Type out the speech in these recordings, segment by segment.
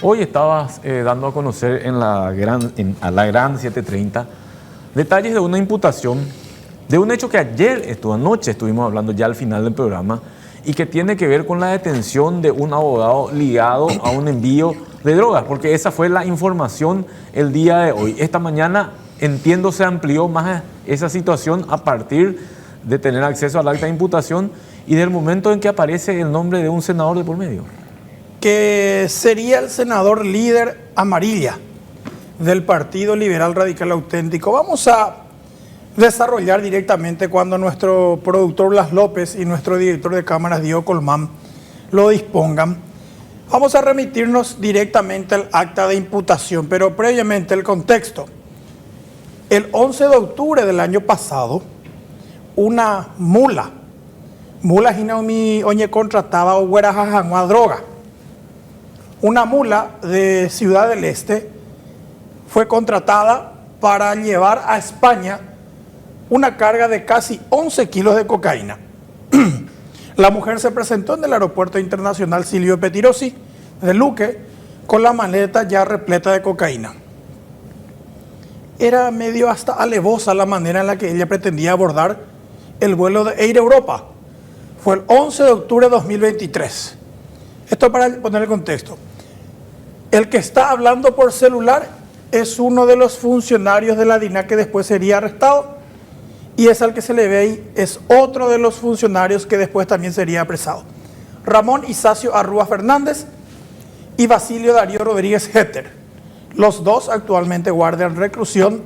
Hoy estabas dando a conocer a la Gran 730 detalles de una imputación de un hecho que anoche estuvimos hablando ya al final del programa y que tiene que ver con la detención de un abogado ligado a un envío de drogas, porque esa fue la información el día de hoy. Esta mañana, entiendo, se amplió más esa situación a partir de tener acceso al acta de imputación y del momento en que aparece el nombre de un senador de por medio. Que sería el senador líder Amarilla del Partido Liberal Radical Auténtico. Vamos a desarrollar directamente cuando nuestro productor Blas López y nuestro director de cámaras Diego Colmán lo dispongan. Vamos a remitirnos directamente al acta de imputación, pero previamente el contexto. El 11 de octubre del año pasado, una mula Hinaumi Oñe contrataba o a droga. Una mula de Ciudad del Este fue contratada para llevar a España una carga de casi 11 kilos de cocaína. La mujer se presentó en el aeropuerto internacional Silvio Pettirossi de Luque con la maleta ya repleta de cocaína. Era medio hasta alevosa la manera en la que ella pretendía abordar el vuelo de Air Europa. Fue el 11 de octubre de 2023. Esto para poner el contexto. El que está hablando por celular es uno de los funcionarios de la DINAC que después sería arrestado, y es al que se le ve ahí, es otro de los funcionarios que después también sería apresado. Ramón Isacio Arrúa Fernández y Basilio Darío Rodríguez Heter. Los dos actualmente guardan reclusión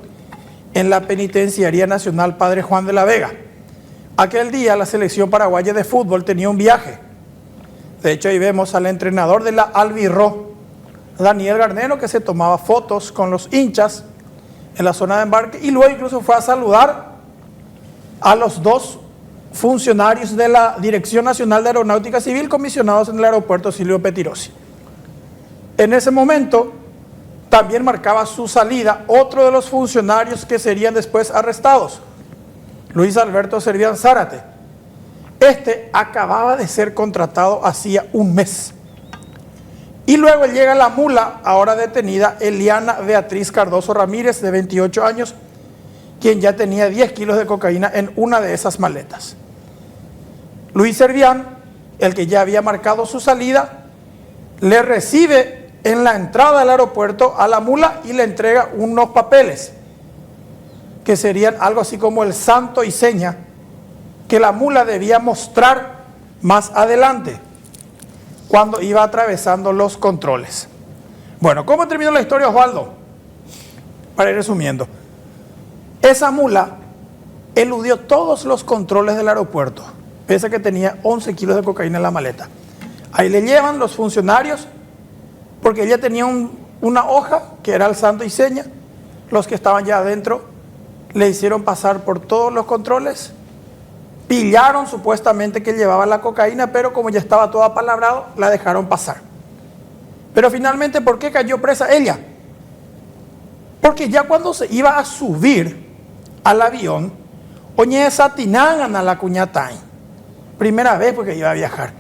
en la Penitenciaría Nacional Padre Juan de la Vega. Aquel día la selección paraguaya de fútbol tenía un viaje. De hecho, ahí vemos al entrenador de la Albirro, Daniel Garnero, que se tomaba fotos con los hinchas en la zona de embarque y luego incluso fue a saludar a los dos funcionarios de la Dirección Nacional de Aeronáutica Civil comisionados en el aeropuerto Silvio Pettirossi. En ese momento también marcaba su salida otro de los funcionarios que serían después arrestados, Luis Alberto Servián Zárate. Este acababa de ser contratado hacía un mes. Y luego llega la mula, ahora detenida, Eliana Beatriz Cardoso Ramírez, de 28 años, quien ya tenía 10 kilos de cocaína en una de esas maletas. Luis Servián, el que ya había marcado su salida, le recibe en la entrada del aeropuerto a la mula y le entrega unos papeles, que serían algo así como el santo y seña, que la mula debía mostrar más adelante, cuando iba atravesando los controles. Bueno, ¿cómo terminó la historia, Osvaldo? Para ir resumiendo. Esa mula eludió todos los controles del aeropuerto, pese a que tenía 11 kilos de cocaína en la maleta. Ahí le llevan los funcionarios, porque ella tenía una hoja, que era el santo y seña. Los que estaban ya adentro le hicieron pasar por todos los controles. Pillaron supuestamente que llevaba la cocaína, pero como ya estaba todo apalabrado, la dejaron pasar. Pero finalmente, ¿por qué cayó presa ella? Porque ya cuando se iba a subir al avión, oñe satinaban a la cuñatay. Primera vez porque iba a viajar.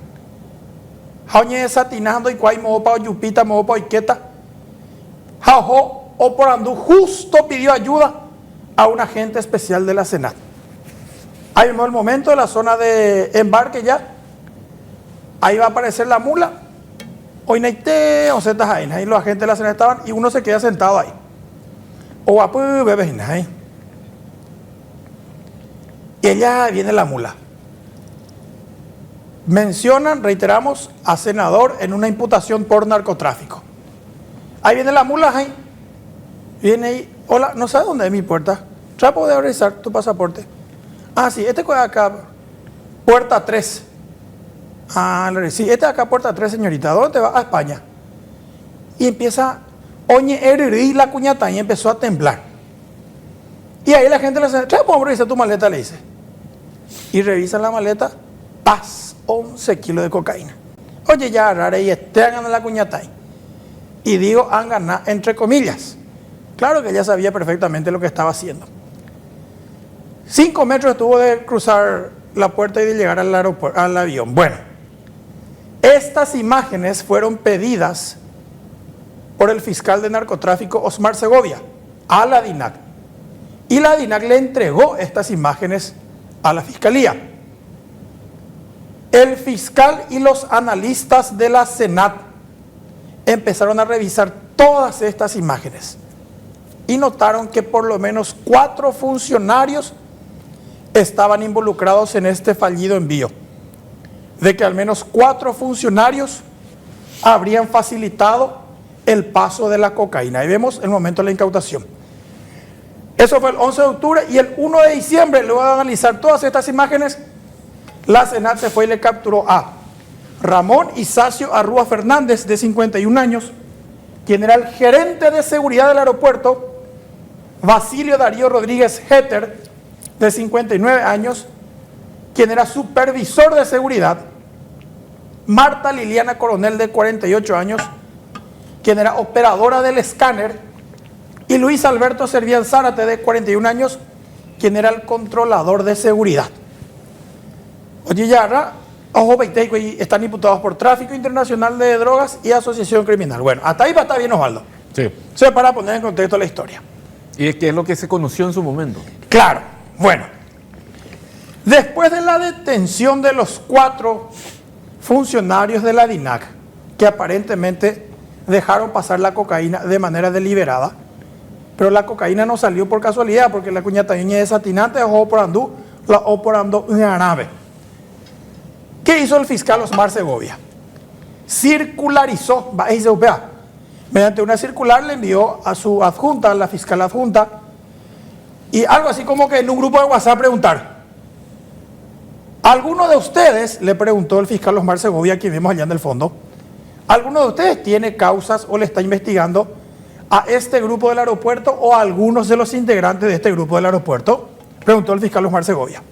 Oñe satinando y cuay mopa o yupita, mopa o iqueta. Jajo o por andú justo pidió ayuda a un agente especial de la Senat. Ahí vemos el momento de la zona de embarque ya. Ahí va a aparecer la mula. Hoy neite o zetas ahí los agentes de la Senat estaban y uno se queda sentado ahí. O apu bebes ahí. Y ella viene la mula. Mencionan, reiteramos, a senador en una imputación por narcotráfico. Ahí viene la mula ahí. Viene ahí. Hola, no sabes dónde es mi puerta. Trapo de revisar tu pasaporte. Ah, sí, este es acá, puerta 3. Ah, sí, este es acá, puerta 3, señorita. ¿Dónde te vas? A España. Y empieza, oñe, y la cuñata, y empezó a temblar. Y ahí la gente le dice, trae, vamos a revisar tu maleta, le dice. Y revisan la maleta, paz, 11 kilos de cocaína. Oye, ya, rara, y este han ganado la cuñata. Y digo, han ganado, entre comillas. Claro que ella sabía perfectamente lo que estaba haciendo. 5 metros estuvo de cruzar la puerta y de llegar al aeropuerto, al avión. Bueno, estas imágenes fueron pedidas por el fiscal de narcotráfico Osmar Segovia a la DINAC. Y la DINAC le entregó estas imágenes a la fiscalía. El fiscal y los analistas de la Senat empezaron a revisar todas estas imágenes y notaron que por lo menos 4 funcionarios estaban involucrados en este fallido envío, de que al menos 4 funcionarios habrían facilitado el paso de la cocaína. Ahí vemos el momento de la incautación. Eso fue el 11 de octubre y el 1 de diciembre, luego de analizar todas estas imágenes, la Senat se fue y le capturó a Ramón Isacio Arrúa Fernández, de 51 años, quien era el gerente de seguridad del aeropuerto, Basilio Darío Rodríguez Heter, de 59 años, quien era supervisor de seguridad, Marta Liliana Coronel, de 48 años, quien era operadora del escáner, y Luis Alberto Servián Zárate, de 41 años, quien era el controlador de seguridad. Oye, ya, ojo, están imputados por tráfico internacional de drogas y asociación criminal. Bueno, hasta ahí va a estar bien, Osvaldo. Sí. Eso es para poner en contexto la historia. ¿Y es que es lo que se conoció en su momento? Claro, bueno. Después de la detención de los 4 funcionarios de la DINAC, que aparentemente dejaron pasar la cocaína de manera deliberada, pero la cocaína no salió por casualidad, porque la cuñataña es satinante, o por andú, la o por andú árabe. ¿Qué hizo el fiscal Osmar Segovia? Circularizó, mediante una circular le envió a su adjunta, a la fiscal adjunta, y algo así como que en un grupo de WhatsApp preguntar: ¿alguno de ustedes, le preguntó el fiscal Osmar Segovia, quien vemos allá en el fondo, ¿alguno de ustedes tiene causas o le está investigando a este grupo del aeropuerto o a algunos de los integrantes de este grupo del aeropuerto? Preguntó el fiscal Osmar Segovia.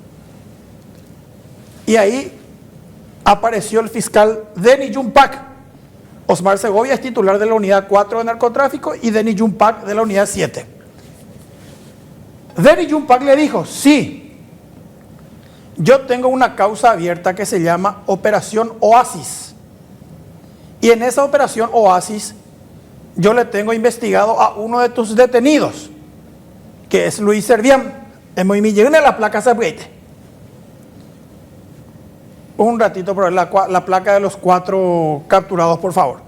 Y ahí apareció el fiscal Denis Yumpak. Osmar Segovia es titular de la unidad 4 de narcotráfico y Denis Yumpak de la unidad 7. Denis Yumpak le dijo: sí, yo tengo una causa abierta que se llama Operación Oasis. Y en esa Operación Oasis yo le tengo investigado a uno de tus detenidos, que es Luis Servián. En movimiento de la placa Zapuete. Un ratito por la placa de los 4 capturados, por favor.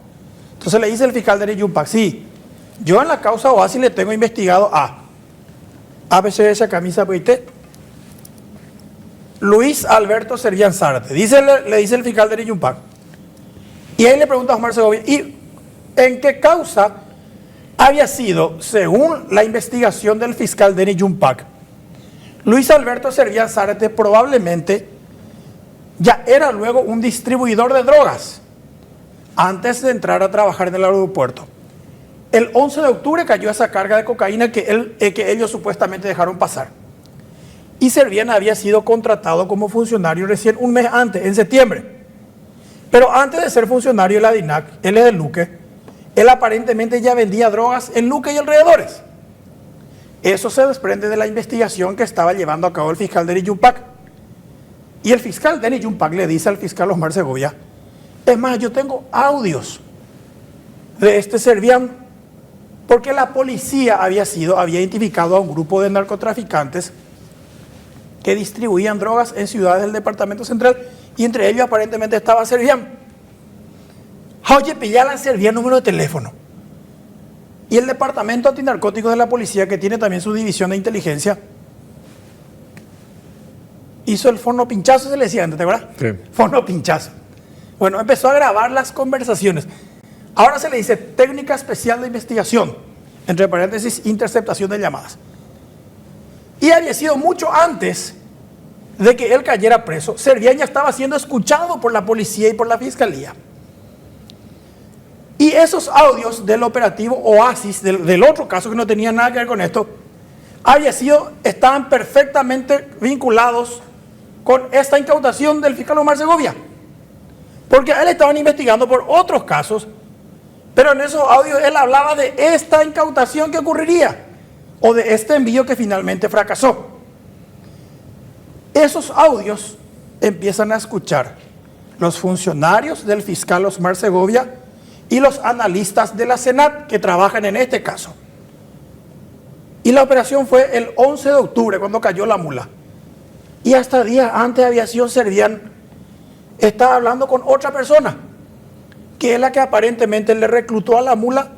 Entonces le dice el fiscal de Yumpak: sí, yo en la causa Oasis le tengo investigado a ABC de esa camisa Luis Alberto Servián Zárate. Le dice el fiscal de Yumpak. Y ahí le pregunta a Osmar Segovia: ¿y en qué causa había sido, según la investigación del fiscal Denis Yumpak, Luis Alberto Servián Zárate probablemente ya era luego un distribuidor de drogas antes de entrar a trabajar en el aeropuerto? El 11 de octubre cayó esa carga de cocaína que ellos supuestamente dejaron pasar. Y Servián había sido contratado como funcionario recién un mes antes, en septiembre. Pero antes de ser funcionario de la DINAC, él es de Luque, él aparentemente ya vendía drogas en Luque y alrededores. Eso se desprende de la investigación que estaba llevando a cabo el fiscal Denis Yumpak. Y el fiscal Denis Yumpak le dice al fiscal Osmar Segovia: es más, yo tengo audios de este Servián, porque la policía había identificado a un grupo de narcotraficantes que distribuían drogas en ciudades del departamento central, y entre ellos aparentemente estaba Servián. Oye, pillan Servián número de teléfono. Y el departamento antinarcótico de la policía, que tiene también su división de inteligencia, hizo el fono pinchazo, se le decía antes, ¿te acuerdas? Sí. Fono pinchazo. Bueno, empezó a grabar las conversaciones. Ahora se le dice técnica especial de investigación, entre paréntesis, interceptación de llamadas. Y había sido mucho antes de que él cayera preso. Servián ya estaba siendo escuchado por la policía y por la fiscalía. Y esos audios del operativo Oasis, del otro caso que no tenía nada que ver con esto, estaban perfectamente vinculados con esta incautación del fiscal Osmar Segovia. Porque a él estaban investigando por otros casos, pero en esos audios él hablaba de esta incautación que ocurriría, o de este envío que finalmente fracasó. Esos audios empiezan a escuchar los funcionarios del fiscal Osmar Segovia y los analistas de la Senat que trabajan en este caso. Y la operación fue el 11 de octubre cuando cayó la mula. Y hasta días antes Aviación Servián estaba hablando con otra persona, que es la que aparentemente le reclutó a la mula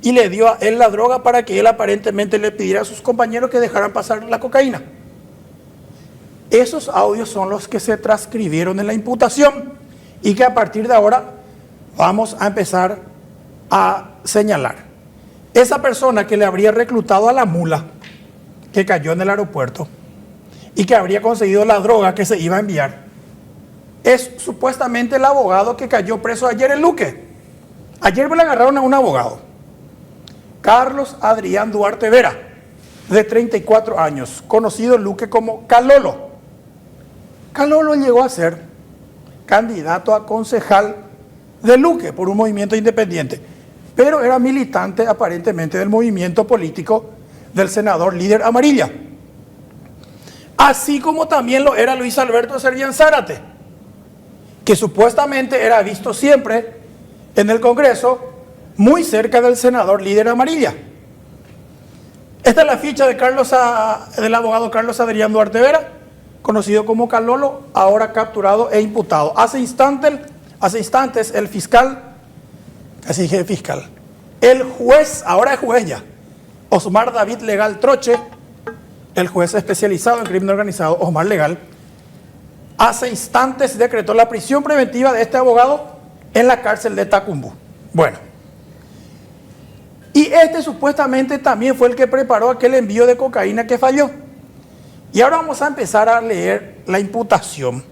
y le dio a él la droga para que él aparentemente le pidiera a sus compañeros que dejaran pasar la cocaína. Esos audios son los que se transcribieron en la imputación y que a partir de ahora vamos a empezar a señalar. Esa persona que le habría reclutado a la mula que cayó en el aeropuerto y que habría conseguido la droga que se iba a enviar, es supuestamente el abogado que cayó preso ayer en Luque. Ayer me le agarraron a un abogado, Carlos Adrián Duarte Vera, de 34 años, conocido en Luque como Calolo. Calolo llegó a ser candidato a concejal de Luque por un movimiento independiente, pero era militante aparentemente del movimiento político del senador líder Amarilla. Así como también lo era Luis Alberto Servián Zárate, que supuestamente era visto siempre en el Congreso muy cerca del senador líder Amarilla. Esta es la ficha del abogado Carlos Adrián Duarte Vera, conocido como Calolo, ahora capturado e imputado. Hace instantes el fiscal, casi dije fiscal, el juez, ahora es juez ya, Osmar David Legal Troche, el juez especializado en crimen organizado, Osmar Legal, hace instantes decretó la prisión preventiva de este abogado en la cárcel de Tacumbú. Bueno, y este supuestamente también fue el que preparó aquel envío de cocaína que falló. Y ahora vamos a empezar a leer la imputación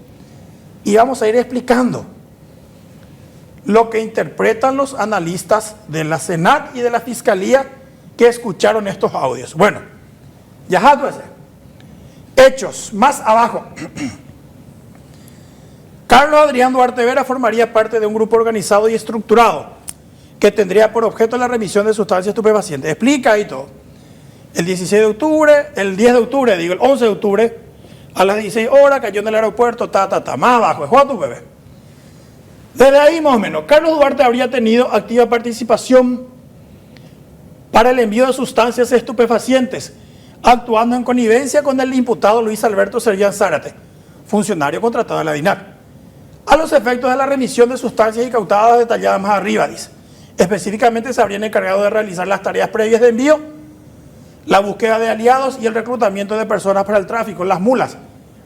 y vamos a ir explicando lo que interpretan los analistas de la Senat y de la Fiscalía que escucharon estos audios. Bueno, ya hechos, más abajo. Carlos Adrián Duarte Vera formaría parte de un grupo organizado y estructurado que tendría por objeto la remisión de sustancias estupefacientes. Explica ahí todo. El 16 de octubre, el 10 de octubre, el 11 de octubre, a las 16 horas cayó en el aeropuerto, más abajo, es tu bebé. Desde ahí más o menos, Carlos Duarte habría tenido activa participación para el envío de sustancias estupefacientes, actuando en connivencia con el imputado Luis Alberto Servián Zárate, funcionario contratado de la DINAC, a los efectos de la remisión de sustancias incautadas detalladas más arriba, dice. Específicamente se habrían encargado de realizar las tareas previas de envío, la búsqueda de aliados y el reclutamiento de personas para el tráfico, las mulas,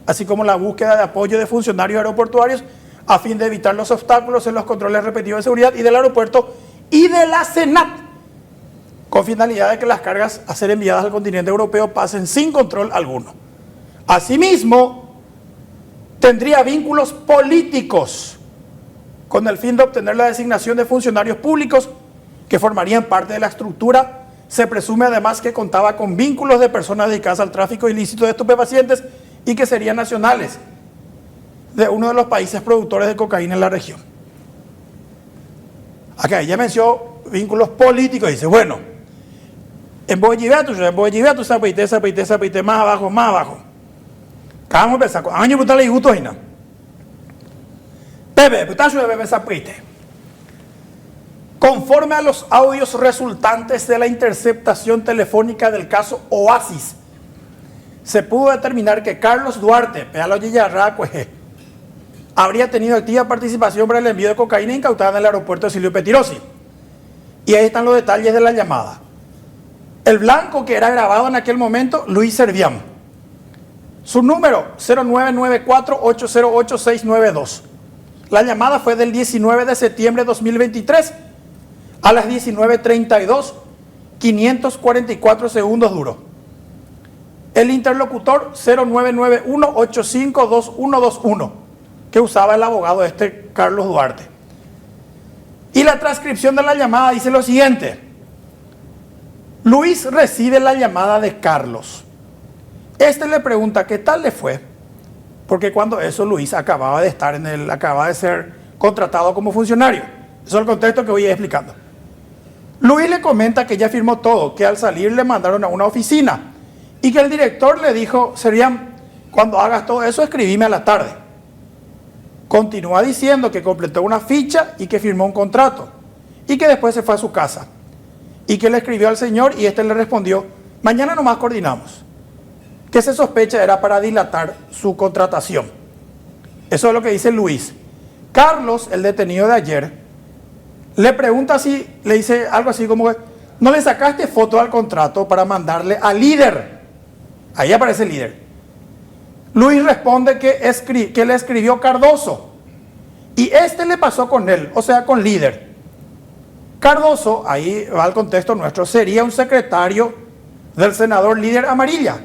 así como la búsqueda de apoyo de funcionarios aeroportuarios a fin de evitar los obstáculos en los controles respectivos de seguridad y del aeropuerto y de la Senat, con finalidad de que las cargas a ser enviadas al continente europeo pasen sin control alguno. Asimismo, tendría vínculos políticos con el fin de obtener la designación de funcionarios públicos que formarían parte de la estructura. Se presume además que contaba con vínculos de personas dedicadas al tráfico ilícito de estupefacientes y que serían nacionales de uno de los países productores de cocaína en la región. Acá ella mencionó vínculos políticos, dice, bueno, en Boyivia, tú zapaite, más abajo. Vamos a empezar, año brutal y gusto, Gina. Bebe, zapaite. Conforme a los audios resultantes de la interceptación telefónica del caso Oasis, se pudo determinar que Carlos Duarte, habría tenido activa participación para el envío de cocaína incautada en el aeropuerto de Silvio Petirosi. Y ahí están los detalles de la llamada. El blanco que era grabado en aquel momento, Luis Servián. Su número, 0994-808-692. La llamada fue del 19 de septiembre de 2023 a las 19:32, 544 segundos duró. El interlocutor 0991-852121, que usaba el abogado Carlos Duarte. Y la transcripción de la llamada dice lo siguiente: Luis recibe la llamada de Carlos. Este le pregunta qué tal le fue, porque cuando eso Luis acababa de ser contratado como funcionario. Eso es el contexto que voy a ir explicando. Luis le comenta que ya firmó todo, que al salir le mandaron a una oficina y que el director le dijo, Servián, cuando hagas todo eso escribime a la tarde. Continúa diciendo que completó una ficha y que firmó un contrato. y que después se fue a su casa y que le escribió al Señor y este le respondió: mañana nomás coordinamos. Que se sospecha era para dilatar su contratación. Eso es lo que dice Luis. Carlos, el detenido de ayer, le pregunta si, le dice algo así como: ¿no le sacaste foto al contrato para mandarle al líder? Ahí aparece el líder. Luis responde que le escribió Cardoso y este le pasó con él, o sea, con líder. Cardoso, ahí va el contexto nuestro, sería un secretario del senador líder Amarilla.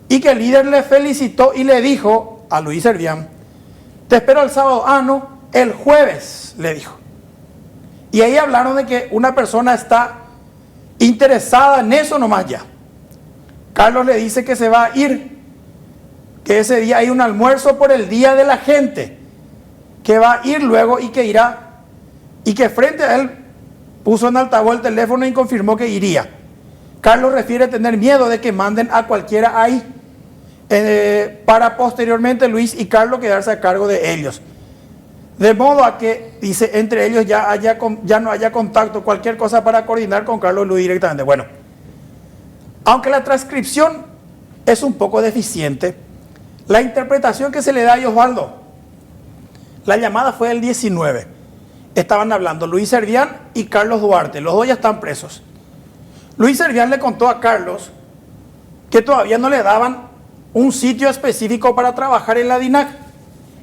Y que el líder le felicitó y le dijo a Luis Servián: te espero el sábado. Ah, no, el jueves, le dijo. Y ahí hablaron de que una persona está interesada en eso nomás ya. Carlos le dice que se va a ir, que ese día hay un almuerzo por el Día de la Gente, que va a ir luego y que irá, y que frente a él puso en altavoz el teléfono y confirmó que iría. Carlos refiere tener miedo de que manden a cualquiera ahí, para posteriormente Luis y Carlos quedarse a cargo de ellos. De modo a que, dice, entre ellos ya no haya contacto, cualquier cosa para coordinar con Carlos y Luis directamente. Bueno, aunque la transcripción es un poco deficiente, la interpretación que se le da a Osvaldo, la llamada fue el 19. Estaban hablando Luis Servián y Carlos Duarte, los dos ya están presos. Luis Servián le contó a Carlos que todavía no le daban un sitio específico para trabajar en la DINAC.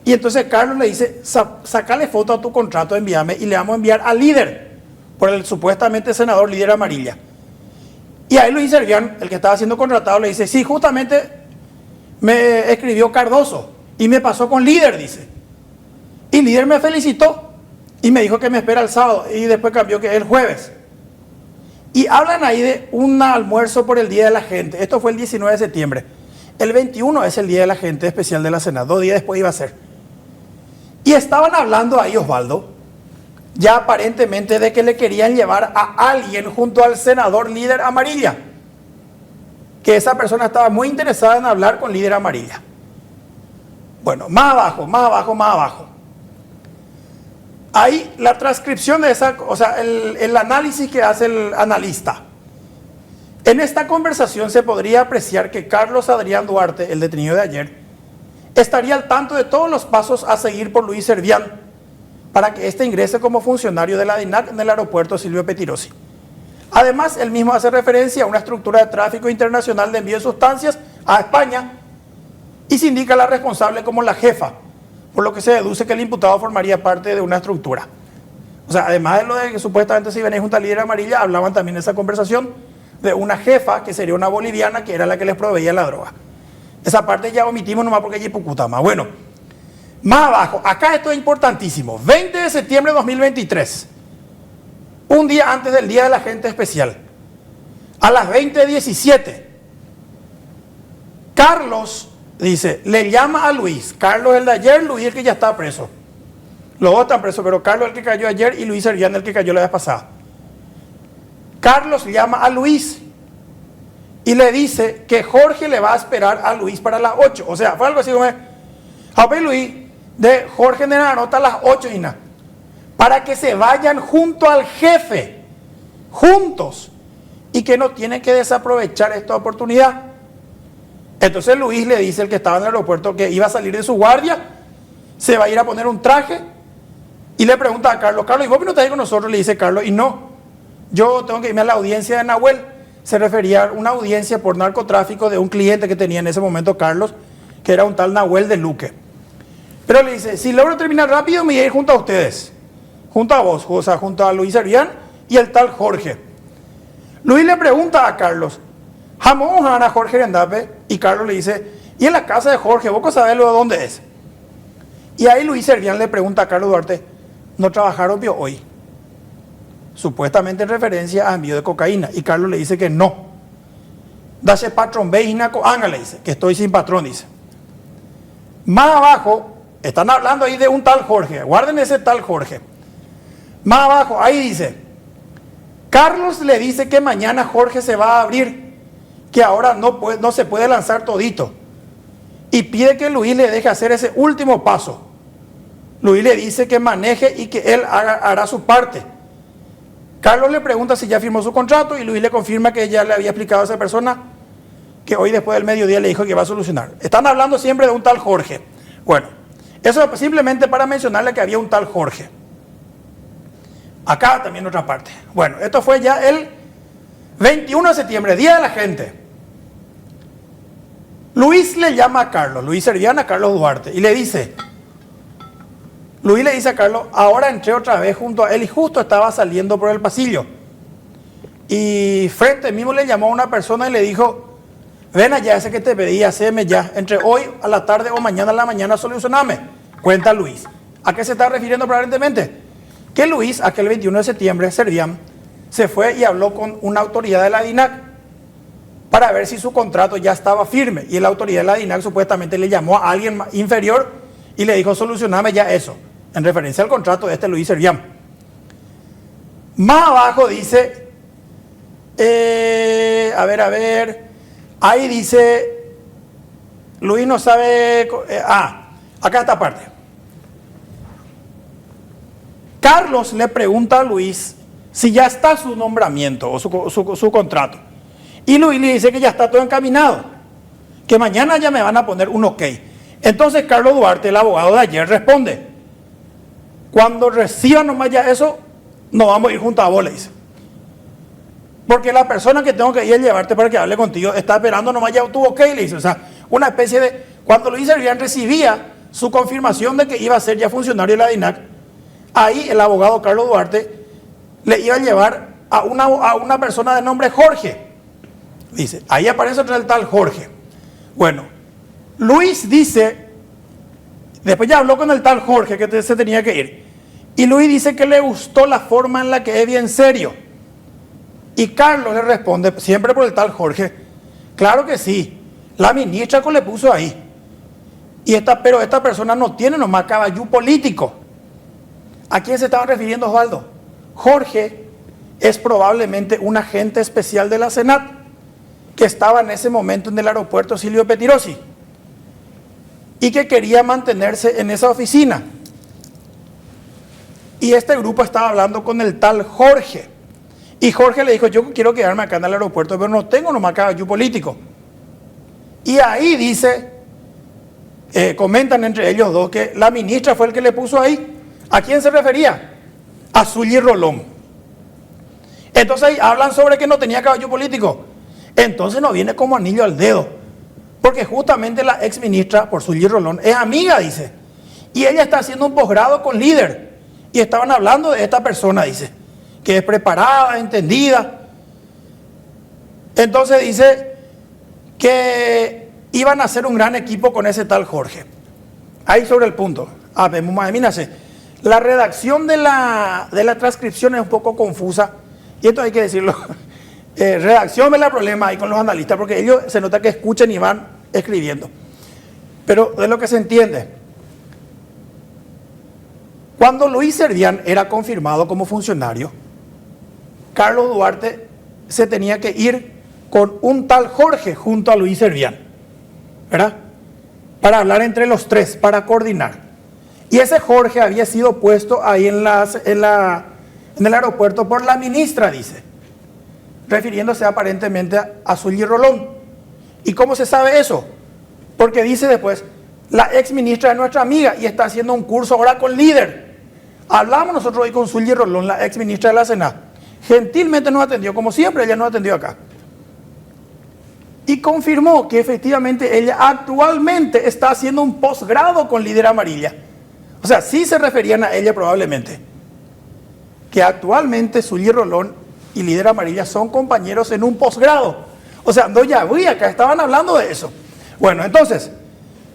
Y entonces Carlos le dice: sacale foto a tu contrato, envíame, y le vamos a enviar al líder, por el supuestamente senador líder Amarilla. Y ahí Luis Servián, el que estaba siendo contratado, le dice: sí, justamente me escribió Cardoso y me pasó con líder, dice. Y líder me felicitó y me dijo que me espera el sábado, y después cambió que es el jueves. Y hablan ahí de un almuerzo por el Día de la Gente. Esto fue el 19 de septiembre. El 21 es el Día de la Gente especial de la Senada. 2 días después iba a ser. Y estaban hablando ahí, Osvaldo, ya aparentemente de que le querían llevar a alguien junto al senador líder Amarilla. Que esa persona estaba muy interesada en hablar con líder Amarilla. Bueno, más abajo. Ahí la transcripción de esa, o sea, el análisis que hace el analista. En esta conversación se podría apreciar que Carlos Adrián Duarte, el detenido de ayer, estaría al tanto de todos los pasos a seguir por Luis Servián para que éste ingrese como funcionario de la DINAC en el aeropuerto Silvio Pettirossi. Además, él mismo hace referencia a una estructura de tráfico internacional de envío de sustancias a España y se indica a la responsable como la jefa, por lo que se deduce que el imputado formaría parte de una estructura. O sea, además de lo de que supuestamente se iban a juntar líder Amarilla, hablaban también en esa conversación de una jefa que sería una boliviana que era la que les proveía la droga. Esa parte ya omitimos nomás porque es Pucutama. Bueno, más abajo, acá esto es importantísimo. 20 de septiembre de 2023, un día antes del Día de la Gente Especial, a las 20:17, Carlos, dice, le llama a Luis. Carlos el de ayer, Luis el que ya está preso. Los dos están presos, pero Carlos el que cayó ayer y Luis Servián el que cayó la vez pasada. Carlos llama a Luis y le dice que Jorge le va a esperar a Luis para las 8. O sea, fue algo así como: Jape Luis, de Jorge de la nota a las 8, Ina, para que se vayan junto al jefe, juntos, y que no tienen que desaprovechar esta oportunidad. Entonces Luis le dice, el que estaba en el aeropuerto, que iba a salir de su guardia, se va a ir a poner un traje, y le pregunta a Carlos: Carlos, ¿y vos no estás ahí con nosotros? Le dice Carlos: y no, yo tengo que irme a la audiencia de Nahuel. Se refería a una audiencia por narcotráfico de un cliente que tenía en ese momento Carlos, que era un tal Nahuel de Luque. Pero le dice: si logro terminar rápido, me voy a ir junto a ustedes, junto a vos, o sea, junto a Luis Servián y el tal Jorge. Luis le pregunta a Carlos: ¿jamón a Jorge Rendape? Y Carlos le dice: ¿y en la casa de Jorge? ¿Vos sabés lo de dónde es? Y ahí Luis Servián le pregunta a Carlos Duarte: ¿no trabajaron hoy? Supuestamente en referencia a envío de cocaína. Y Carlos le dice que no. Dase patrón, ve y le dice, que estoy sin patrón, dice. Más abajo, están hablando ahí de un tal Jorge. Guarden ese tal Jorge. Más abajo, ahí dice: Carlos le dice que mañana Jorge se va a abrir, que ahora no se puede lanzar todito. Y pide que Luis le deje hacer ese último paso. Luis le dice que maneje y que él hará su parte. Carlos le pregunta si ya firmó su contrato y Luis le confirma que ya le había explicado a esa persona que hoy después del mediodía le dijo que va a solucionar. Están hablando siempre de un tal Jorge. Bueno, eso es simplemente para mencionarle que había un tal Jorge. Acá también otra parte. Bueno, esto fue ya el 21 de septiembre, Día de la Gente. Luis le llama a Carlos, Luis Servián a Carlos Duarte, y le dice, Luis le dice a Carlos, ahora entré otra vez junto a él y justo estaba saliendo por el pasillo. Y frente mismo le llamó a una persona y le dijo, ven allá, ese que te pedí, haceme ya, entre hoy a la tarde o mañana a la mañana solucioname. Cuenta Luis. ¿A qué se está refiriendo aparentemente? Que Luis, aquel 21 de septiembre, Servián, se fue y habló con una autoridad de la DINAC para ver si su contrato ya estaba firme. Y la autoridad de la DINAC supuestamente le llamó a alguien inferior y le dijo, solucioname ya eso, en referencia al contrato de este Luis Servián. Más abajo dice, ahí dice, Luis no sabe, acá esta parte. Carlos le pregunta a Luis si ya está su nombramiento o su contrato. Y Luis le dice que ya está todo encaminado, que mañana ya me van a poner un ok. Entonces Carlos Duarte, el abogado de ayer, responde, cuando reciban nomás ya eso, nos vamos a ir juntos a vos, le dice. Porque la persona que tengo que ir a llevarte para que hable contigo está esperando nomás ya tu ok, le dice. O sea, una especie de, cuando Luis Servián recibía su confirmación de que iba a ser ya funcionario de la DINAC, ahí el abogado Carlos Duarte le iba a llevar a una persona de nombre Jorge. Dice, ahí aparece otra el tal Jorge. Bueno, Luis dice, después ya habló con el tal Jorge que se tenía que ir. Y Luis dice que le gustó la forma en la que es bien serio. Y Carlos le responde, siempre por el tal Jorge, claro que sí, la ministra que le puso ahí. Pero esta persona no tiene nomás caballú político. ¿A quién se estaban refiriendo, Osvaldo? Jorge es probablemente un agente especial de la Senat que estaba en ese momento en el aeropuerto Silvio Pettirossi y que quería mantenerse en esa oficina. Y este grupo estaba hablando con el tal Jorge. Y Jorge le dijo, yo quiero quedarme acá en el aeropuerto, pero no tengo nomás caballú político. Y ahí dice, comentan entre ellos dos que la ministra fue el que le puso ahí. ¿A quién se refería? A Zully Rolón. Entonces ahí hablan sobre que no tenía caballo político. Entonces no viene como anillo al dedo. Porque justamente la ex ministra, por Zully Rolón, es amiga, dice. Y ella está haciendo un posgrado con líder. Y estaban hablando de esta persona, dice, que es preparada, entendida. Entonces dice que iban a hacer un gran equipo con ese tal Jorge. Ahí sobre el punto. La redacción de la transcripción es un poco confusa, y esto hay que decirlo. Redacción es el problema ahí con los analistas, porque ellos se nota que escuchan y van escribiendo. Pero de lo que se entiende, cuando Luis Servián era confirmado como funcionario, Carlos Duarte se tenía que ir con un tal Jorge junto a Luis Servián, ¿verdad? Para hablar entre los tres, para coordinar. Y ese Jorge había sido puesto ahí en el aeropuerto por la ministra, dice, refiriéndose aparentemente a Zully Rolón. ¿Y cómo se sabe eso? Porque dice después, la ex ministra es nuestra amiga y está haciendo un curso ahora con líder. Hablamos nosotros hoy con Zully Rolón, la ex ministra de la Senat. Gentilmente nos atendió, como siempre, ella nos atendió acá. Y confirmó que efectivamente ella actualmente está haciendo un posgrado con líder amarilla. O sea, sí se referían a ella probablemente. Que actualmente Zully Rolón y líder amarilla son compañeros en un posgrado. O sea, no ya vi acá, estaban hablando de eso. Bueno, entonces,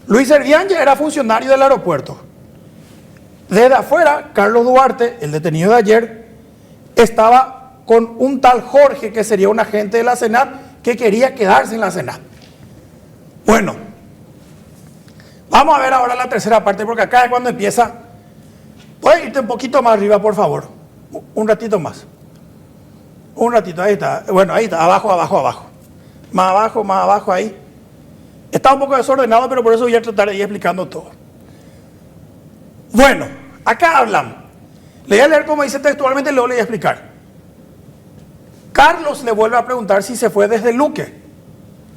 Luis Servián ya era funcionario del aeropuerto. Desde afuera, Carlos Duarte, el detenido de ayer, estaba con un tal Jorge, que sería un agente de la Senat, que quería quedarse en la Senat. Bueno, vamos a ver ahora la tercera parte, porque acá es cuando empieza. Puedes irte un poquito más arriba, por favor. Un ratito más. Un ratito, ahí está. Bueno, ahí está, abajo, abajo, abajo. Más abajo, ahí. Está un poco desordenado, pero por eso voy a tratar de ir explicando todo. Bueno, acá hablan. Le voy a leer como dice textualmente y luego le voy a explicar. Carlos le vuelve a preguntar si se fue desde Luque.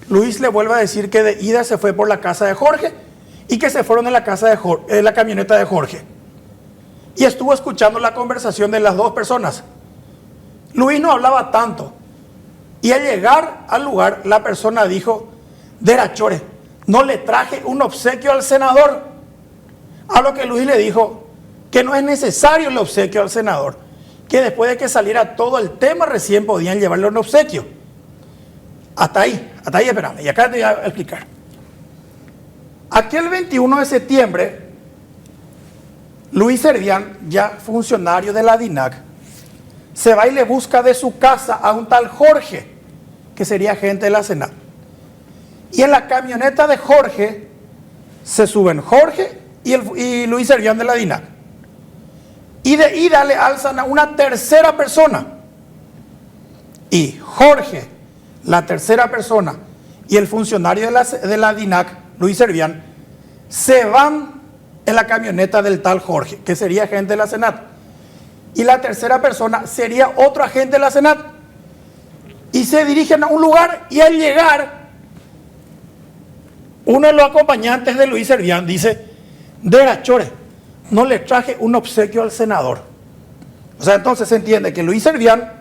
Luis le vuelve a decir que de ida se fue por la casa de Jorge y que se fueron en la casa de en la camioneta de Jorge. Y estuvo escuchando la conversación de las dos personas. Luis no hablaba tanto. Y al llegar al lugar, la persona dijo: Derachore, no le traje un obsequio al senador. A lo que Luis le dijo que no es necesario el obsequio al senador, que después de que saliera todo el tema recién podían llevarle un obsequio. Hasta ahí espérame, y acá te voy a explicar. Aquel 21 de septiembre, Luis Servián, ya funcionario de la DINAC, se va y le busca de su casa a un tal Jorge, que sería agente de la Senat. Y en la camioneta de Jorge se suben Jorge y Luis Servián de la DINAC. Y de ida le alzan a una tercera persona. Y Jorge, la tercera persona, y el funcionario de la DINAC, Luis Servián, se van en la camioneta del tal Jorge, que sería agente de la Senat. Y la tercera persona sería otro agente de la Senat. Y se dirigen a un lugar, y al llegar, uno de los acompañantes de Luis Servián dice: Derachore, no le traje un obsequio al senador. O sea, entonces se entiende que Luis Servián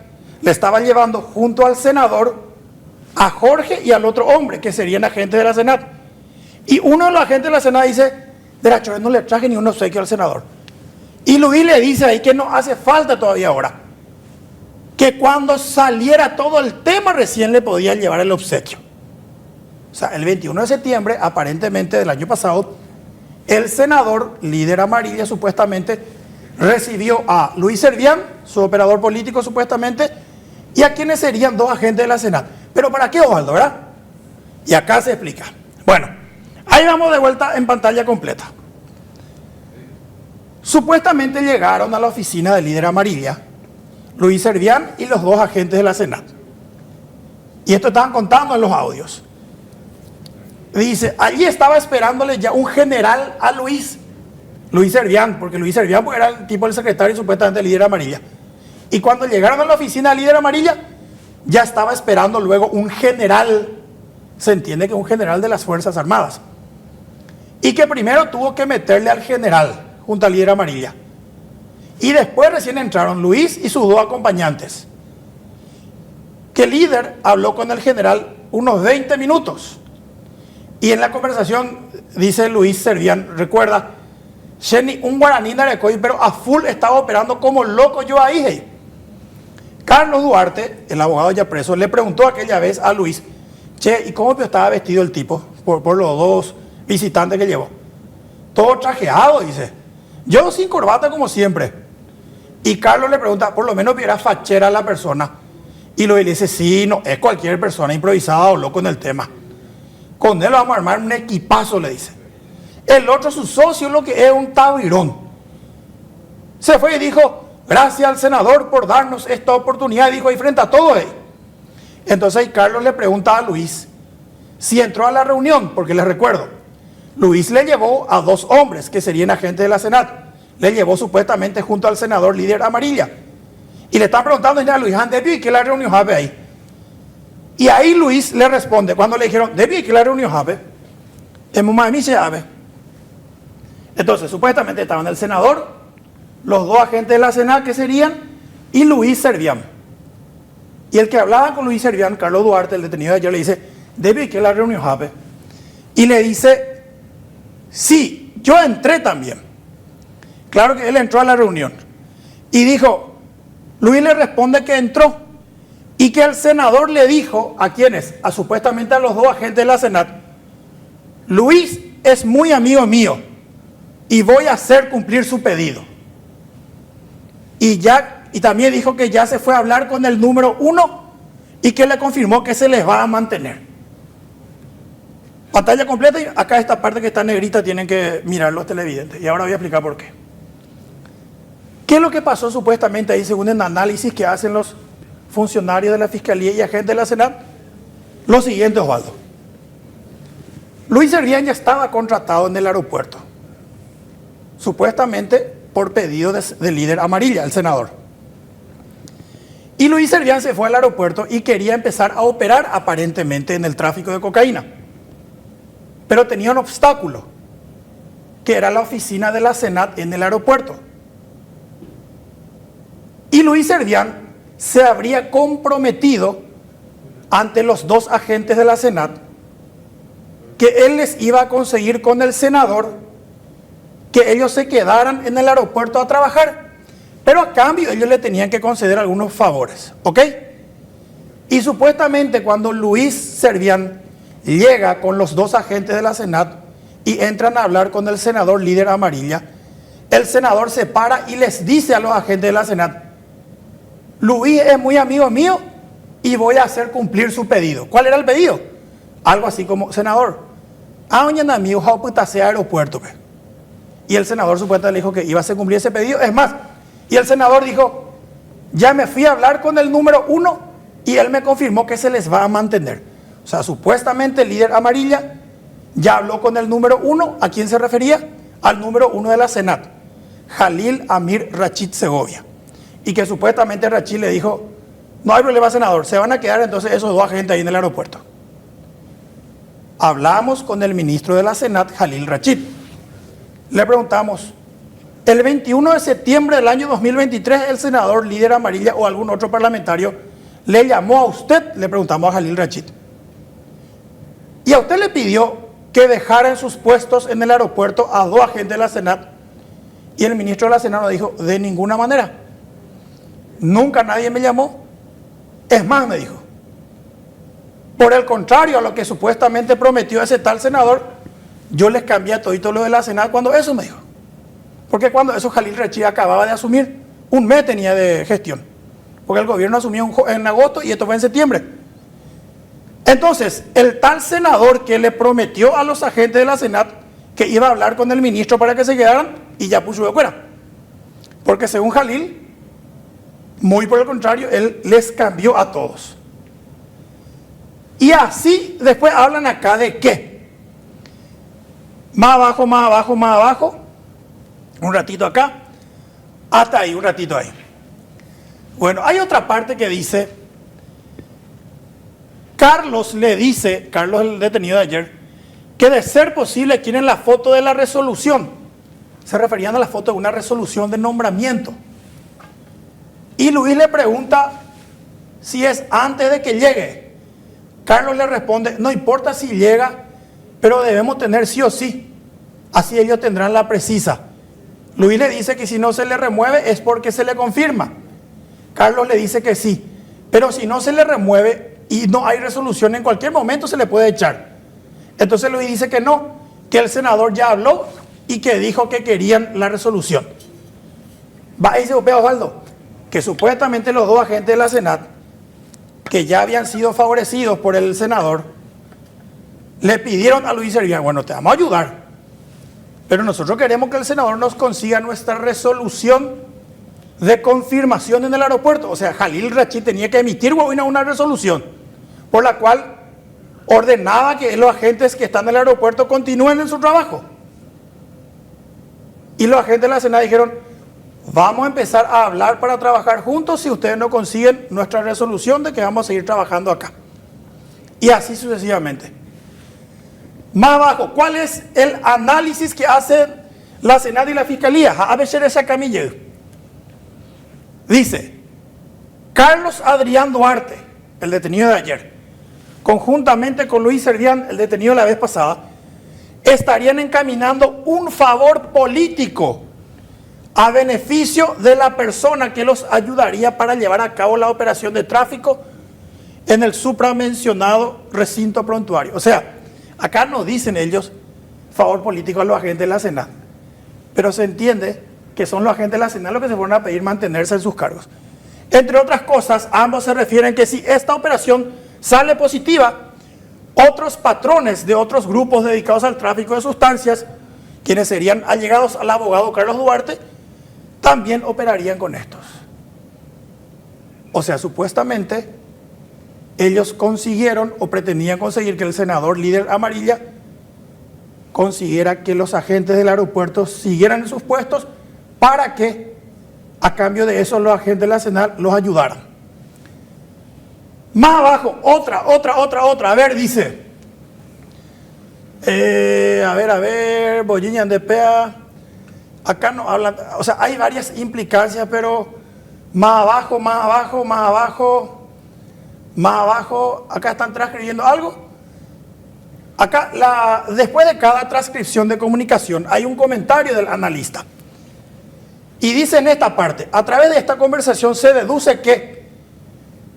le estaba llevando junto al senador a Jorge y al otro hombre, que serían agentes de la Senat. Y uno de los agentes de la Senat dice: Derachore, no le traje ni un obsequio al senador. Y Luis le dice ahí que no hace falta todavía ahora, que cuando saliera todo el tema recién le podía llevar el obsequio. O sea, el 21 de septiembre, aparentemente del año pasado, el senador, líder amarilla supuestamente, recibió a Luis Servián, su operador político supuestamente, y a quienes serían dos agentes de la Senat. ¿Pero para qué, Osvaldo, verdad? Y acá se explica. Bueno, ahí vamos de vuelta en pantalla completa. Supuestamente llegaron a la oficina del líder amarilla Luis Servián y los dos agentes de la Senat. Y esto estaban contando en los audios. Dice, allí estaba esperándole ya un general a Luis Servián, porque Luis Servián era el tipo del secretario y supuestamente el líder amarilla. Y cuando llegaron a la oficina del líder amarilla, ya estaba esperando luego un general, se entiende que un general de las Fuerzas Armadas. Y que primero tuvo que meterle al general junto al líder amarilla. Y después recién entraron Luis y sus dos acompañantes. Que el líder habló con el general unos 20 minutos. Y en la conversación dice Luis Servián, recuerda, Sheni, un guaraní narecoy, pero a full estaba operando como loco yo ahí. Hey. Carlos Duarte, el abogado ya preso, le preguntó aquella vez a Luis, che, ¿y cómo estaba vestido el tipo por los dos visitantes que llevó? Todo trajeado, dice. Yo sin corbata como siempre. Y Carlos le pregunta, por lo menos viera fachera a la persona. Y Luis le dice, sí, no, es cualquier persona improvisada o loco en el tema. Con él vamos a armar un equipazo, le dice. El otro, su socio, lo que es un tabirón. Se fue y dijo, gracias al senador por darnos esta oportunidad, dijo ahí frente a todo él. Entonces Carlos le pregunta a Luis si entró a la reunión, porque les recuerdo, Luis le llevó a dos hombres que serían agentes de la Senat. Le llevó supuestamente junto al senador líder amarilla. Y le están preguntando a Luis, ¿y qué la reunión habe ahí? Y ahí Luis le responde, cuando le dijeron, ¿debí que la reunión habe? Entonces, supuestamente estaban el senador, los dos agentes de la Senat que serían, y Luis Servián. Y el que hablaba con Luis Servián, Carlos Duarte, el detenido de ayer, le dice, ¿debí que la reunión habe? Y le dice, sí, yo entré también. Claro que él entró a la reunión. Y dijo, Luis le responde que entró. Y que el senador le dijo, ¿a quiénes? Supuestamente a los dos agentes de la Senat, Luis es muy amigo mío y voy a hacer cumplir su pedido. Y también dijo que ya se fue a hablar con el número 1 y que le confirmó que se les va a mantener. Pantalla completa y acá esta parte que está negrita tienen que mirar los televidentes. Y ahora voy a explicar por qué. ¿Qué es lo que pasó supuestamente ahí según el análisis que hacen los funcionarios de la Fiscalía y agentes de la Senat? Lo siguiente, Osvaldo. Luis Servián ya estaba contratado en el aeropuerto, supuestamente por pedido del líder amarilla, el senador. Y Luis Servián se fue al aeropuerto y quería empezar a operar aparentemente en el tráfico de cocaína. Pero tenía un obstáculo, que era la oficina de la Senat en el aeropuerto. Y Luis Servián se habría comprometido ante los dos agentes de la Senat que él les iba a conseguir con el senador que ellos se quedaran en el aeropuerto a trabajar. Pero a cambio ellos le tenían que conceder algunos favores, ¿ok? Y supuestamente cuando Luis Servián llega con los dos agentes de la Senat y entran a hablar con el senador líder Amarilla, el senador se para y les dice a los agentes de la Senat: Luis es muy amigo mío y voy a hacer cumplir su pedido. ¿Cuál era el pedido? Algo así como: senador, mañana amigo, sea aeropuerto. Y el senador supuestamente le dijo que iba a hacer cumplir ese pedido. Es más, y el senador dijo: ya me fui a hablar con el número 1 y él me confirmó que se les va a mantener. O sea, supuestamente el líder Amarilla ya habló con el número 1. ¿A quién se refería? Al número 1 de la Senat, Jalil Amir Rachid Segovia. Y que supuestamente Rachid le dijo: no hay problema, senador, se van a quedar entonces esos dos agentes ahí en el aeropuerto. Hablamos con el ministro de la Senat, Jalil Rachid. Le preguntamos: el 21 de septiembre del año 2023, el senador líder Amarilla o algún otro parlamentario le llamó a usted, le preguntamos a Jalil Rachid, y a usted le pidió que dejara en sus puestos en el aeropuerto a dos agentes de la Senat. Y el ministro de la Senat nos dijo: de ninguna manera, nunca nadie me llamó. Es más, me dijo, por el contrario a lo que supuestamente prometió ese tal senador, yo les cambié a todito lo de la Senat cuando eso, me dijo. Porque cuando eso Jalil Rachid acababa de asumir, un mes tenía de gestión, porque el gobierno asumió en agosto y esto fue en septiembre. Entonces, el tal senador que le prometió a los agentes de la Senat que iba a hablar con el ministro para que se quedaran, y ya puso de fuera. Porque según Jalil, muy por el contrario, él les cambió a todos. Y así después hablan acá de qué. Más abajo, más abajo, más abajo. Un ratito acá. Hasta ahí, un ratito ahí. Bueno, hay otra parte que dice: Carlos le dice, Carlos el detenido de ayer, que de ser posible quieren la foto de la resolución. Se referían a la foto de una resolución de nombramiento. Y Luis le pregunta si es antes de que llegue. Carlos le responde: no importa si llega, pero debemos tener sí o sí. Así ellos tendrán la precisa. Luis le dice que si no se le remueve es porque se le confirma. Carlos le dice que sí, pero si no se le remueve y no hay resolución, en cualquier momento se le puede echar. Entonces Luis dice que no, que el senador ya habló y que dijo que querían la resolución. Va y dice Osvaldo que supuestamente los dos agentes de la Senat, que ya habían sido favorecidos por el senador, le pidieron a Luis Servián: bueno, te vamos a ayudar, pero nosotros queremos que el senador nos consiga nuestra resolución de confirmación en el aeropuerto. O sea, Jalil Rachid tenía que emitir una resolución por la cual ordenaba que los agentes que están en el aeropuerto continúen en su trabajo. Y los agentes de la Senat dijeron: vamos a empezar a hablar para trabajar juntos si ustedes no consiguen nuestra resolución de que vamos a seguir trabajando acá. Y así sucesivamente. Más abajo, ¿cuál es el análisis que hacen la Senat y la Fiscalía? A ver, esa camilla. Dice: Carlos Adrián Duarte, el detenido de ayer, conjuntamente con Luis Servián, el detenido la vez pasada, estarían encaminando un favor político a beneficio de la persona que los ayudaría para llevar a cabo la operación de tráfico en el supramencionado recinto prontuario. O sea, acá no dicen ellos favor político a los agentes de la Senat, pero se entiende que son los agentes de la Senat los que se fueron a pedir mantenerse en sus cargos. Entre otras cosas, ambos se refieren que si esta operación sale positiva, otros patrones de otros grupos dedicados al tráfico de sustancias, quienes serían allegados al abogado Carlos Duarte, también operarían con estos. O sea, supuestamente ellos consiguieron o pretendían conseguir que el senador líder Amarilla consiguiera que los agentes del aeropuerto siguieran en sus puestos para que a cambio de eso los agentes de la Senat los ayudaran. Más abajo, otra. A ver, dice. A ver, Boyiñan de Pea. Acá no hablan, o sea, hay varias implicancias, pero más abajo, acá están transcribiendo algo. Acá, después de cada transcripción de comunicación, hay un comentario del analista. Y dice en esta parte, a través de esta conversación se deduce que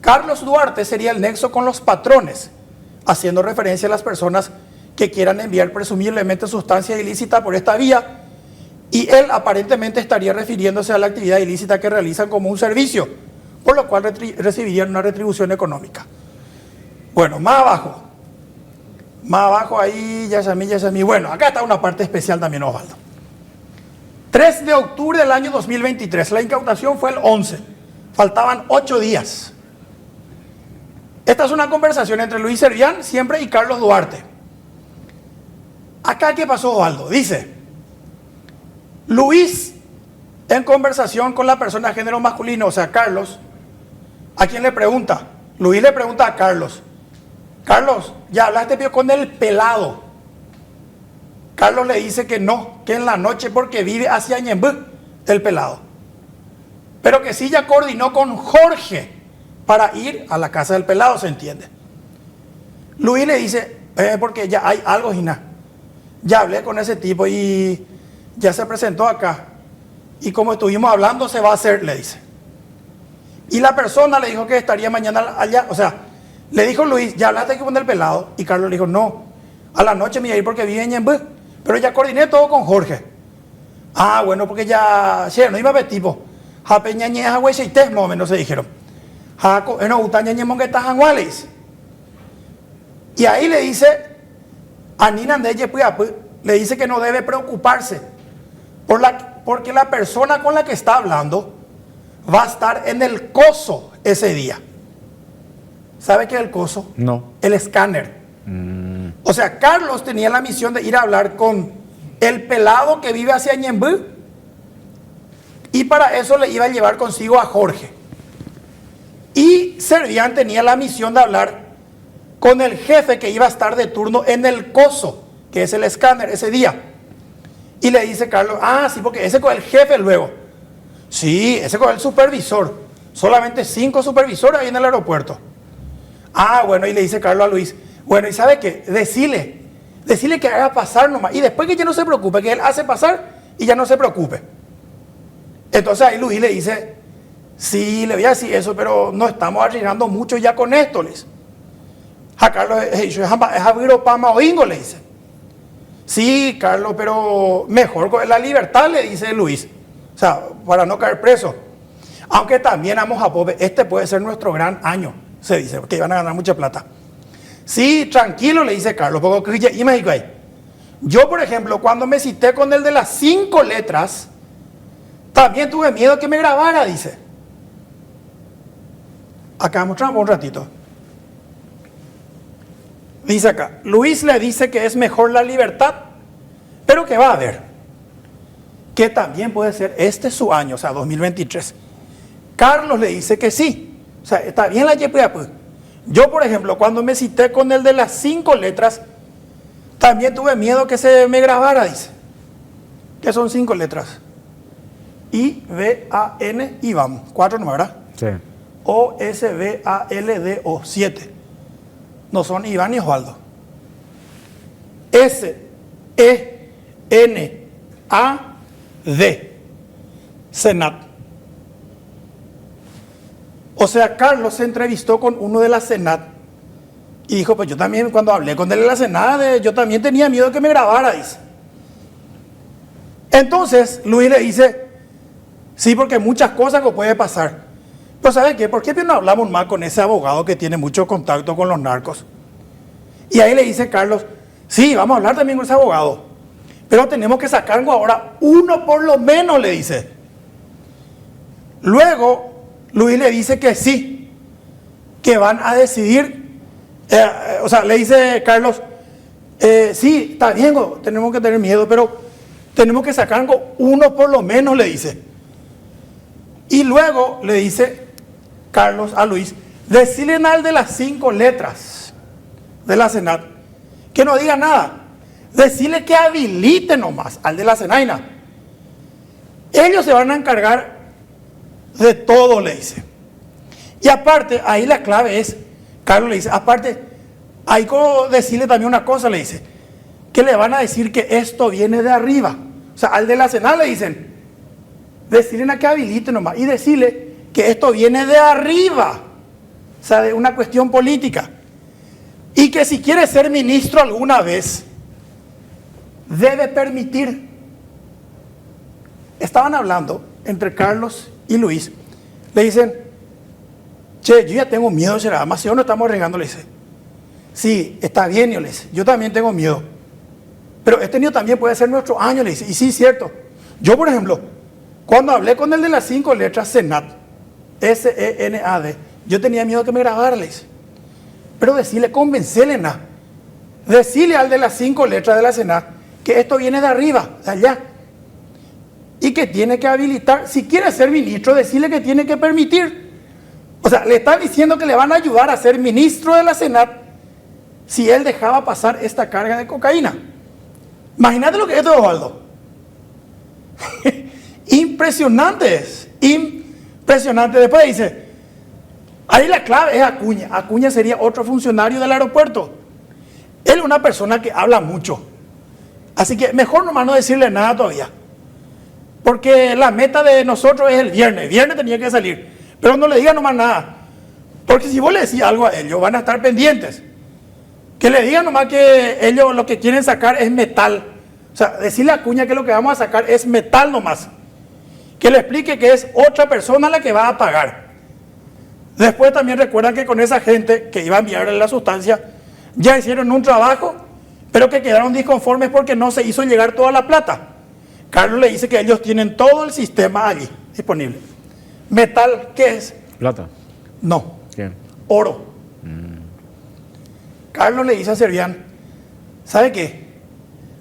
Carlos Duarte sería el nexo con los patrones, haciendo referencia a las personas que quieran enviar presumiblemente sustancia ilícita por esta vía, y él aparentemente estaría refiriéndose a la actividad ilícita que realizan como un servicio, por lo cual recibirían una retribución económica. Bueno, más abajo ahí, Yasami. Bueno, acá está una parte especial también, Osvaldo. 3 de octubre del año 2023, la incautación fue el 11, faltaban 8 días. Esta es una conversación entre Luis Servián, siempre, y Carlos Duarte. Acá, ¿qué pasó, Osvaldo? Dice, Luis, en conversación con la persona de género masculino, o sea, Carlos, ¿a quién le pregunta? Luis le pregunta a Carlos, ¿ya hablaste con el pelado? Carlos le dice que no, que en la noche porque vive hacia Ñembú, el pelado. Pero que sí ya coordinó con Jorge para ir a la casa del pelado, ¿se entiende? Luis le dice, porque ya hay algo, Gina. Ya hablé con ese tipo y ya se presentó acá. Y como estuvimos hablando, se va a hacer, le dice. Y la persona le dijo que estaría mañana allá, o sea, le dijo Luis, ¿ya hablaste con el pelado? Y Carlos le dijo, no, a la noche me iba a ir porque vive en Ñembú. Pero ya coordiné todo con Jorge. Ah, bueno, porque ya, no iba a ver tipo. Japeñañeja, güey, más o menos se dijeron. No, utañañemón que estás anuales. Y ahí le dice, a Nina le dice que no debe preocuparse. Porque la persona con la que está hablando va a estar en el coso ese día. ¿Sabe qué es el coso? No. El escáner. O sea, Carlos tenía la misión de ir a hablar con el pelado que vive hacia Ñembú, y para eso le iba a llevar consigo a Jorge. Y Servián tenía la misión de hablar con el jefe que iba a estar de turno en el coso, que es el escáner, ese día. Y le dice Carlos, sí, porque ese con el jefe luego. Sí, ese con el supervisor. Solamente 5 supervisores ahí en el aeropuerto. Bueno, y le dice Carlos a Luis, bueno, ¿y sabe qué? Decile que haga pasar nomás. Y después que ya no se preocupe, que él hace pasar y ya no se preocupe. Entonces ahí Luis le dice, sí, le voy a decir eso, pero no estamos arriesgando mucho ya con esto, le dice. A Carlos, es Oingo, le dice. Sí, Carlos, pero mejor con la libertad, le dice Luis. O sea, para no caer preso. Aunque también vamos a pobre, este puede ser nuestro gran año, se dice, porque van a ganar mucha plata. Sí, tranquilo, le dice Carlos, porque yo, por ejemplo, cuando me cité con el de las 5 letras, también tuve miedo que me grabara, dice. Acá mostramos un ratito. Dice acá, Luis le dice que es mejor la libertad, pero que va a haber. Que también puede ser su año, o sea, 2023. Carlos le dice que sí. O sea, está bien la YPAP. Yo, por ejemplo, cuando me cité con el de las 5 letras, también tuve miedo que se me grabara, dice. ¿Qué son 5 letras? I, V, A, N, y vamos. 4 nomás, ¿verdad? Sí. O, S, V, A, L, D, O. 7. No son Iván ni Osvaldo. S, E, N, A, D. Senat. O sea, Carlos se entrevistó con uno de la Senat y dijo, pues yo también, cuando hablé con él de la Senat, yo también tenía miedo de que me grabara, dice. Entonces, Luis le dice, sí, porque muchas cosas que puede pasar. Pero ¿sabe qué? ¿Por qué no hablamos más con ese abogado que tiene mucho contacto con los narcos? Y ahí le dice Carlos, sí, vamos a hablar también con ese abogado. Pero tenemos que sacar ahora uno por lo menos, le dice. Luego, Luis le dice que sí, que van a decidir, o sea, le dice Carlos, sí, está bien, tenemos que tener miedo, pero tenemos que sacar uno por lo menos, le dice. Y luego le dice Carlos a Luis, decirle al de las 5 letras de la Senat que no diga nada. Decirle que habilite nomás al de la Senaina. Ellos se van a encargar de todo, le dice. Y aparte, ahí la clave es, Carlos le dice, aparte, hay que decirle también una cosa, le dice, que le van a decir que esto viene de arriba. O sea, al de la Senat le dicen, decirle a que habilite nomás y decirle que esto viene de arriba. O sea, de una cuestión política. Y que si quiere ser ministro alguna vez, debe permitir. Estaban hablando entre Carlos y Luis. Le dicen, che, yo ya tengo miedo, será demasiado, no estamos arriesgando, le dice. Sí, está bien, yo le dice, yo también tengo miedo. Pero este niño también puede ser nuestro año, le dice. Y sí, cierto. Yo, por ejemplo, cuando hablé con el de las 5 letras, Senat, S-E-N-A-D, yo tenía miedo que me grabara, le dice. Pero decirle, convencerle nada. Decirle al de las 5 letras de la Senat que esto viene de arriba, de allá. Y que tiene que habilitar, si quiere ser ministro, decirle que tiene que permitir. O sea, le están diciendo que le van a ayudar a ser ministro de la Senat si él dejaba pasar esta carga de cocaína. Imagínate lo que es, Osvaldo. Impresionante es. Impresionante. Después dice, ahí la clave es Acuña. Acuña sería otro funcionario del aeropuerto. Él es una persona que habla mucho. Así que mejor nomás no decirle nada todavía. Porque la meta de nosotros es el viernes. El viernes tenía que salir. Pero no le digan nomás nada. Porque si vos le decís algo a ellos, van a estar pendientes. Que le digan nomás que ellos lo que quieren sacar es metal. O sea, decirle a Acuña que lo que vamos a sacar es metal nomás. Que le explique que es otra persona la que va a pagar. Después también recuerdan que con esa gente que iba a enviarle la sustancia, ya hicieron un trabajo, pero que quedaron disconformes porque no se hizo llegar toda la plata. Carlos le dice que ellos tienen todo el sistema allí disponible. ¿Metal qué es? Plata. No. ¿Qué? Oro. Carlos le dice a Servián, ¿sabe qué?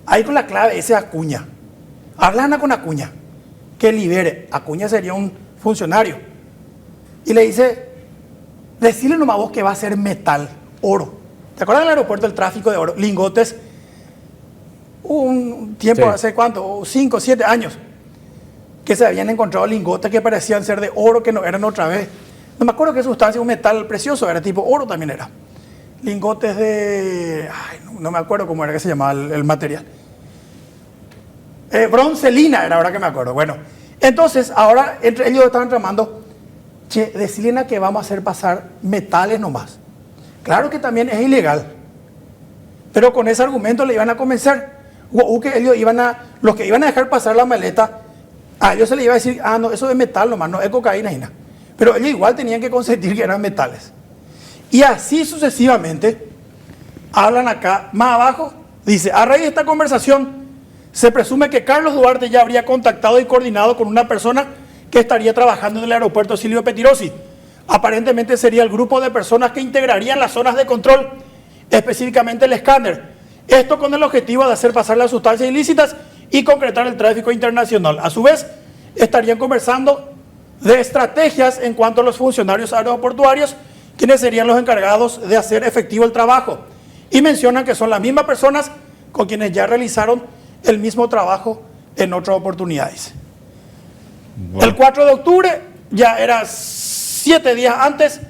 Ahí con la clave ese Acuña. Hablan con Acuña, que libere. Acuña sería un funcionario. Y le dice, decirle nomás vos que va a ser metal, oro. ¿Te acuerdas del aeropuerto, el tráfico de oro? Lingotes. Un tiempo, sí. ¿Hace cuánto? 5 o 7 años. Que se habían encontrado lingotes que parecían ser de oro, que no eran otra vez. No me acuerdo qué sustancia, un metal precioso, era tipo oro también era. Lingotes de... Ay, no me acuerdo cómo era que se llamaba el material. Broncelina era, ahora que me acuerdo. Bueno, entonces ahora entre ellos estaban tramando, che, decirle que vamos a hacer pasar metales nomás. Claro que también es ilegal. Pero con ese argumento le iban a convencer. Que ellos los que iban a dejar pasar la maleta, a ellos se les iba a decir, ah, no, eso es metal nomás, no es cocaína y nada. Pero ellos igual tenían que consentir que eran metales. Y así sucesivamente, hablan acá, más abajo, dice, a raíz de esta conversación, se presume que Carlos Duarte ya habría contactado y coordinado con una persona que estaría trabajando en el aeropuerto Silvio Pettirossi. Aparentemente sería el grupo de personas que integrarían las zonas de control, específicamente el escáner. Esto con el objetivo de hacer pasar las sustancias ilícitas y concretar el tráfico internacional. A su vez, estarían conversando de estrategias en cuanto a los funcionarios aeroportuarios, quienes serían los encargados de hacer efectivo el trabajo. Y mencionan que son las mismas personas con quienes ya realizaron el mismo trabajo en otras oportunidades. Bueno. El 4 de octubre, ya era 7 días antes,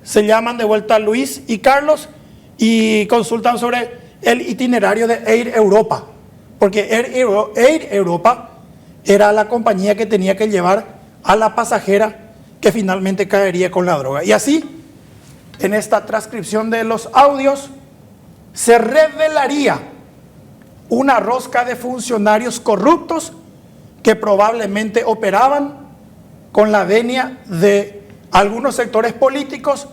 se llaman de vuelta Luis y Carlos y consultan sobre el itinerario de Air Europa. Porque Air Europa era la compañía que tenía que llevar a la pasajera que finalmente caería con la droga. Y así, en esta transcripción de los audios, se revelaría una rosca de funcionarios corruptos que probablemente operaban con la venia de algunos sectores políticos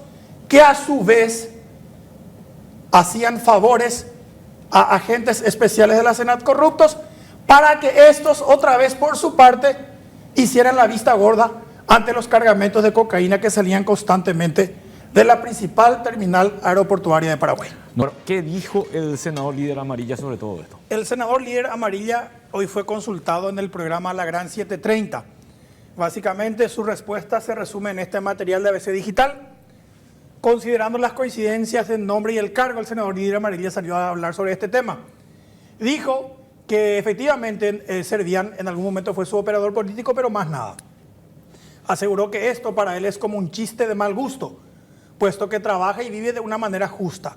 que a su vez hacían favores a agentes especiales de la Senat corruptos para que estos otra vez por su parte hicieran la vista gorda ante los cargamentos de cocaína que salían constantemente de la principal terminal aeroportuaria de Paraguay. ¿Qué dijo el senador líder Amarilla sobre todo esto? El senador líder Amarilla hoy fue consultado en el programa La Gran 730. Básicamente su respuesta se resume en este material de ABC Digital. Considerando las coincidencias del nombre y el cargo, el senador Didier Amarilla salió a hablar sobre este tema. Dijo que efectivamente Servián en algún momento fue su operador político, pero más nada. Aseguró que esto para él es como un chiste de mal gusto, puesto que trabaja y vive de una manera justa.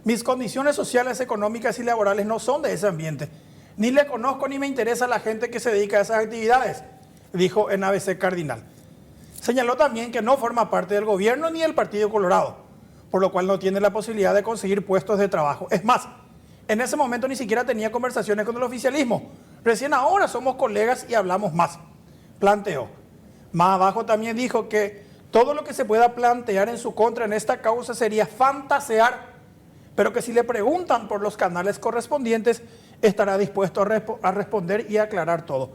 Mis condiciones sociales, económicas y laborales no son de ese ambiente. Ni le conozco ni me interesa la gente que se dedica a esas actividades, dijo en ABC Cardinal. Señaló también que no forma parte del gobierno ni del Partido Colorado, por lo cual no tiene la posibilidad de conseguir puestos de trabajo. Es más, en ese momento ni siquiera tenía conversaciones con el oficialismo. Recién ahora somos colegas y hablamos más, planteó. Más abajo también dijo que todo lo que se pueda plantear en su contra en esta causa sería fantasear, pero que si le preguntan por los canales correspondientes, estará dispuesto a responder y aclarar todo.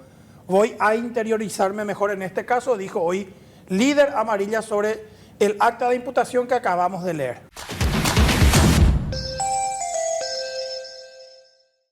Voy a interiorizarme mejor en este caso, dijo hoy líder Amarilla sobre el acta de imputación que acabamos de leer.